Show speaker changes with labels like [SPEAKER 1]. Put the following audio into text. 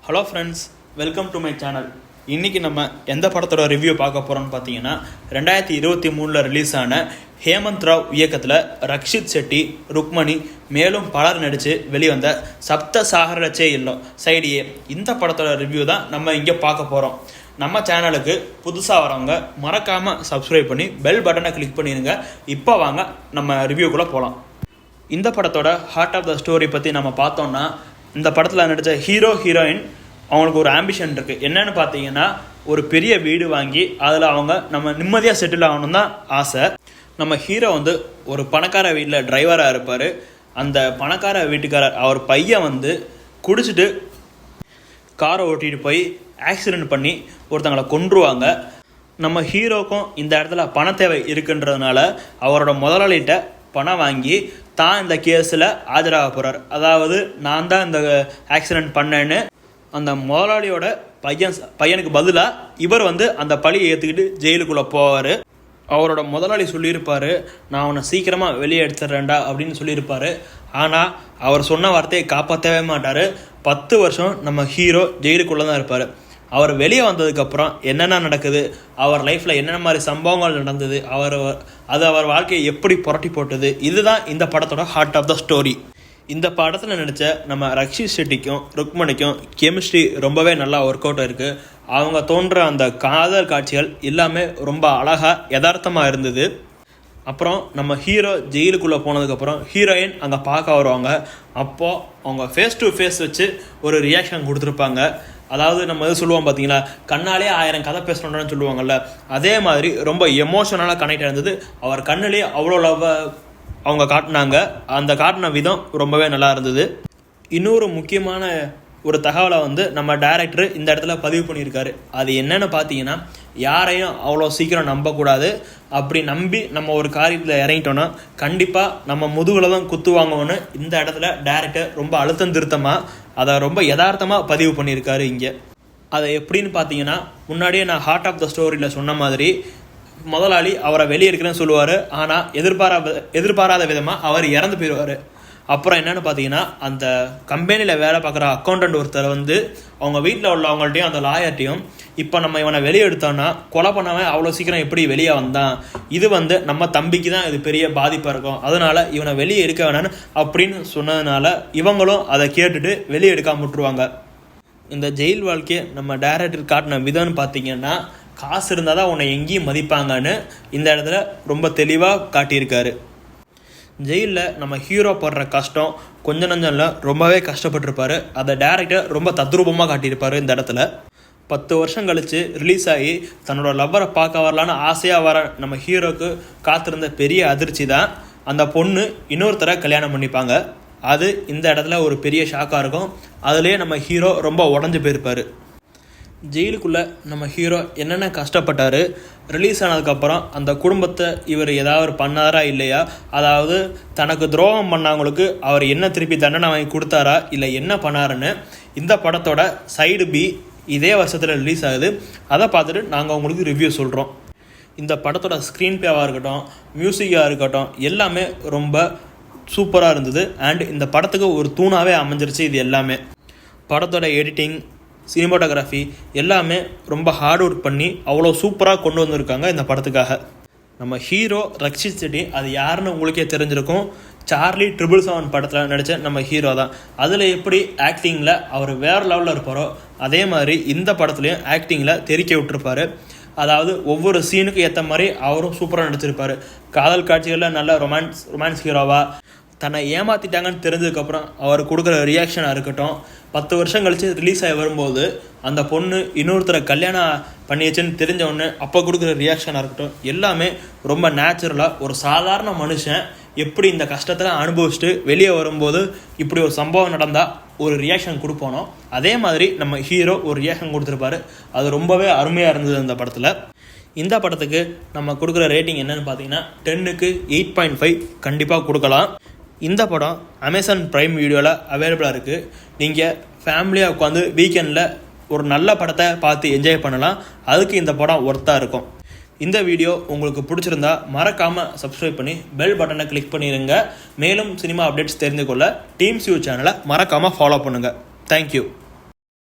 [SPEAKER 1] Hello friends, welcome to my channel. இன்றைக்கி நம்ம எந்த படத்தோட ரிவ்யூ பார்க்க போகிறோம்னு பார்த்தீங்கன்னா 2023 ரிலீஸ் ஆன ஹேமந்த் ராவ் இயக்கத்தில் ரக்ஷித் செட்டி, ருக்மணி மேலும் பலர் நடித்து வெளிவந்த சப்த சாகரச்சே இல்லம் சைடு ஏ, இந்த படத்தோட ரிவ்யூ தான் நம்ம இங்கே பார்க்க போகிறோம். நம்ம சேனலுக்கு புதுசாக வரவங்க மறக்காமல் சப்ஸ்கிரைப் பண்ணி பெல் பட்டனை கிளிக் பண்ணிடுங்க. இப்போ வாங்க நம்ம ரிவ்யூக்குள்ளே போகலாம். இந்த படத்தோட ஹார்ட் ஆஃப் த ஸ்டோரி பற்றி நம்ம பார்த்தோம்னா, இந்த படத்தில் நடித்த ஹீரோயின் அவங்களுக்கு ஒரு ஆம்பிஷன் இருக்குது. என்னென்னு பார்த்தீங்கன்னா, ஒரு பெரிய வீடு வாங்கி அதில் அவங்க நம்ம நிம்மதியாக செட்டில் ஆகணும் தான் ஆசை. நம்ம ஹீரோ ஒரு பணக்கார வீட்டில் டிரைவராக இருப்பார். அந்த பணக்கார வீட்டுக்காரர் அவர் பையன் குடிச்சிட்டு காரை ஓட்டிகிட்டு போய் ஆக்சிடெண்ட் பண்ணி ஒருத்தங்களை கொன்றுவாங்க. நம்ம ஹீரோக்கும் இந்த இடத்துல பண தேவை இருக்குன்றதுனால அவரோட முதலாளிகிட்ட பணம் வாங்கி தான் இந்த கேஸில் ஆஜராக போகிறார். அதாவது நான் தான் இந்த ஆக்சிடெண்ட் பண்ணேன்னு அந்த முதலாளியோட பையனுக்கு பதிலாக இவர் அந்த பழியை ஏற்றுக்கிட்டு ஜெயிலுக்குள்ளே போவார். அவரோட முதலாளி சொல்லியிருப்பார், நான் அவனை சீக்கிரமாக வெளியே எடுத்துடுறேன்டா அப்படின்னு சொல்லியிருப்பார். ஆனால் அவர் சொன்ன வார்த்தையை காப்பாற்றவே மாட்டார். 10 வருஷம் நம்ம ஹீரோ ஜெயிலுக்குள்ளே தான் இருப்பார். அவர் வெளியே வந்ததுக்கப்புறம் என்னென்ன நடக்குது, அவர் லைஃப்பில் என்னென்ன மாதிரி சம்பவங்கள் நடந்தது, அவர் வாழ்க்கையை எப்படி புரட்டி போட்டது, இதுதான் இந்த படத்தோட ஹார்ட் ஆஃப் த ஸ்டோரி. இந்த படத்தில் நடித்த நம்ம ரக்ஷித் செட்டிக்கும் ருக்மணிக்கும் கெமிஸ்ட்ரி ரொம்பவே நல்லா ஒர்க் அவுட் இருக்குது. அவங்க தோன்ற அந்த காதல் காட்சிகள் எல்லாமே ரொம்ப அழகாக யதார்த்தமாக இருந்தது. அப்புறம் நம்ம ஹீரோ ஜெயிலுக்குள்ளே போனதுக்கப்புறம் ஹீரோயின் அங்கே பார்க்க வருவாங்க. அப்போது அவங்க ஃபேஸ் டு ஃபேஸ் வச்சு ஒரு ரியாக்ஷன் கொடுத்துருப்பாங்க. அதாவது நம்ம சொல்லுவோம் பார்த்தீங்களா, கண்ணாலே 1000 கதை பேசணுன்னு சொல்லுவாங்கள்ல, அதே மாதிரி ரொம்ப எமோஷனலாக கனெக்ட் ஆயிருந்தது. அவர் கண்ணுலேயே அவ்வளோ லவ் அவங்க காட்டினாங்க. அந்த காட்டின விதம் ரொம்பவே நல்லா இருந்தது. இன்னொரு முக்கியமான ஒரு தகவலை நம்ம டைரக்டர் இந்த இடத்துல பதிவு பண்ணியிருக்காரு. அது என்னென்னு பார்த்தீங்கன்னா, யாரையும் அவ்வளோ சீக்கிரம் நம்பக்கூடாது. அப்படி நம்பி நம்ம ஒரு காரியத்தில் இறங்கிட்டோன்னா கண்டிப்பாக நம்ம முதுகில் தான் குத்துவாங்கன்னு இந்த இடத்துல டைரக்டர் ரொம்ப அழுத்தம் திருத்தமாக அதை ரொம்ப யதார்த்தமாக பதிவு பண்ணியிருக்காரு இங்கே. அதை எப்படின்னு பார்த்தீங்கன்னா, முன்னாடியே நான் ஹார்ட் ஆஃப் த ஸ்டோரியில் சொன்ன மாதிரி முதலாளி அவரை வெளியே இருக்கிறேன்னு சொல்லுவார். ஆனால் எதிர்பாராத விதமாக அவர் இறந்து போயிடுவார். அப்புறம் என்னென்னு பார்த்தீங்கன்னா, அந்த கம்பெனியில் வேலை பார்க்குற அக்கௌண்டன்ட் ஒருத்தர் அவங்க வீட்டில் உள்ளவங்கள்ட்டையும் அந்த லாயர்ட்டையும், இப்போ நம்ம இவனை வெளியே எடுத்தோன்னா கொலை பண்ணவன் அவ்வளோ சீக்கிரம் எப்படி வெளியே வந்தான், இது நம்ம தம்பிக்கு தான் இது பெரிய பாதிப்பாக இருக்கும், அதனால் இவனை வெளியே எடுக்க வேணான்னு அப்படின்னு சொன்னதுனால இவங்களும் அதை கேட்டுட்டு வெளியே எடுக்காம விட்டுருவாங்க. இந்த ஜெயில் வாழ்க்கையை நம்ம டைரக்டர் காட்டின விதம்னு பார்த்தீங்கன்னா, காசு இருந்தால் தான் உன்னை எங்கேயும் மதிப்பாங்கன்னு இந்த இடத்துல ரொம்ப தெளிவாக காட்டியிருக்காரு. ஜெயிலில் நம்ம ஹீரோ படுற கஷ்டம் கொஞ்சம் நஞ்சம்ல ரொம்பவே கஷ்டப்பட்டிருப்பார். அதை டைரக்டர் ரொம்ப தத்ரூபமாக காட்டியிருப்பார். இந்த இடத்துல 10 வருஷம் கழித்து ரிலீஸ் ஆகி தன்னோட லவ்வரை பார்க்க வரலான்னு ஆசையாக வர நம்ம ஹீரோக்கு காத்திருந்த பெரிய அதிர்ச்சி தான் அந்த பொண்ணு இன்னொருத்தரை கல்யாணம் பண்ணிப்பாங்க. அது இந்த இடத்துல ஒரு பெரிய ஷாக்காக இருக்கும். அதுலேயே நம்ம ஹீரோ ரொம்ப உடஞ்சி போயிருப்பார். ஜெயிலுக்குள்ளே நம்ம ஹீரோ என்னென்ன கஷ்டப்பட்டார், ரிலீஸ் ஆனதுக்கப்புறம் அந்த குடும்பத்தை இவர் ஏதாவது பண்ணாரா இல்லையா, அதாவது தனக்கு துரோகம் பண்ணவங்களுக்கு அவர் என்ன திருப்பி தண்டனை வாங்கி கொடுத்தாரா இல்லை என்ன பண்ணாருன்னு இந்த படத்தோட சைடு பி இதே வருஷத்தில் ரிலீஸ் ஆகுது. அதை பார்த்துட்டு நாங்கள் உங்களுக்கு ரிவ்யூ சொல்கிறோம். இந்த படத்தோட ஸ்க்ரீன் பிளேவாக இருக்கட்டும், மியூசிக்காக இருக்கட்டும், எல்லாமே ரொம்ப சூப்பராக இருந்தது. அண்ட் இந்த படத்துக்கு ஒரு தூணாகவே அமைஞ்சிருச்சு. இது எல்லாமே படத்தோட எடிட்டிங், சினிமாட்டோகிராஃபி எல்லாமே ரொம்ப ஹார்ட் ஒர்க் பண்ணி அவ்வளோ சூப்பராக கொண்டு வந்திருக்காங்க இந்த படத்துக்காக. நம்ம ஹீரோ ரக்ஷித் செட்டி, அது யாருன்னு உங்களுக்கே தெரிஞ்சிருக்கும். சார்லி 777 படத்தில் நடித்த நம்ம ஹீரோ தான். அதில் எப்படி ஆக்டிங்கில் அவர் வேறு லெவலில் இருப்பாரோ அதே மாதிரி இந்த படத்துலையும் ஆக்டிங்கில் தெறிக்க விட்டுருப்பார். அதாவது ஒவ்வொரு சீனுக்கு ஏற்ற மாதிரி அவரும் சூப்பராக நடிச்சிருப்பார். காதல் காட்சிகளில் நல்ல ரொமான்ஸ் ஹீரோவாக, தன்னை ஏமாற்றிட்டாங்கன்னு தெரிஞ்சதுக்கப்புறம் அவர் கொடுக்குற ரியாக்ஷனாக இருக்கட்டும், 10 வருஷம் கழித்து ரிலீஸ் ஆகி வரும்போது அந்த பொண்ணு இன்னொருத்தரை கல்யாணம் பண்ணிடுச்சுன்னு தெரிஞ்சவொடனே அப்போ கொடுக்குற ரியாக்ஷனாக இருக்கட்டும், எல்லாமே ரொம்ப நேச்சுரலாக ஒரு சாதாரண மனுஷன் எப்படி இந்த கஷ்டத்தில் அனுபவிச்சுட்டு வெளியே வரும்போது இப்படி ஒரு சம்பவம் நடந்தால் ஒரு ரியாக்ஷன் கொடுப்போனோ அதே மாதிரி நம்ம ஹீரோ ஒரு ரியாக்ஷன் கொடுத்துருப்பாரு. அது ரொம்பவே அருமையாக இருந்தது இந்த படத்தில். இந்த படத்துக்கு நம்ம கொடுக்குற ரேட்டிங் என்னன்னு பார்த்தீங்கன்னா 10க்கு 8.5 கண்டிப்பாக கொடுக்கலாம். இந்த படம் அமேசான் ப்ரைம் வீடியோவில் அவைலபிளாக இருக்குது. நீங்கள் ஃபேமிலியாக உட்காந்து வீக்கெண்டில் ஒரு நல்ல படத்தை பார்த்து என்ஜாய் பண்ணலாம். அதுக்கு இந்த படம் ஒர்த்தாக இருக்கும். இந்த வீடியோ உங்களுக்கு பிடிச்சிருந்தா மறக்காமல் சப்ஸ்கிரைப் பண்ணி பெல் பட்டனை கிளிக் பண்ணிடுங்க. மேலும் சினிமா அப்டேட்ஸ் தெரிந்து கொள்ள டீம்ஸ் யூ சேனலை மறக்காமல் ஃபாலோ பண்ணுங்கள். தேங்க்யூ.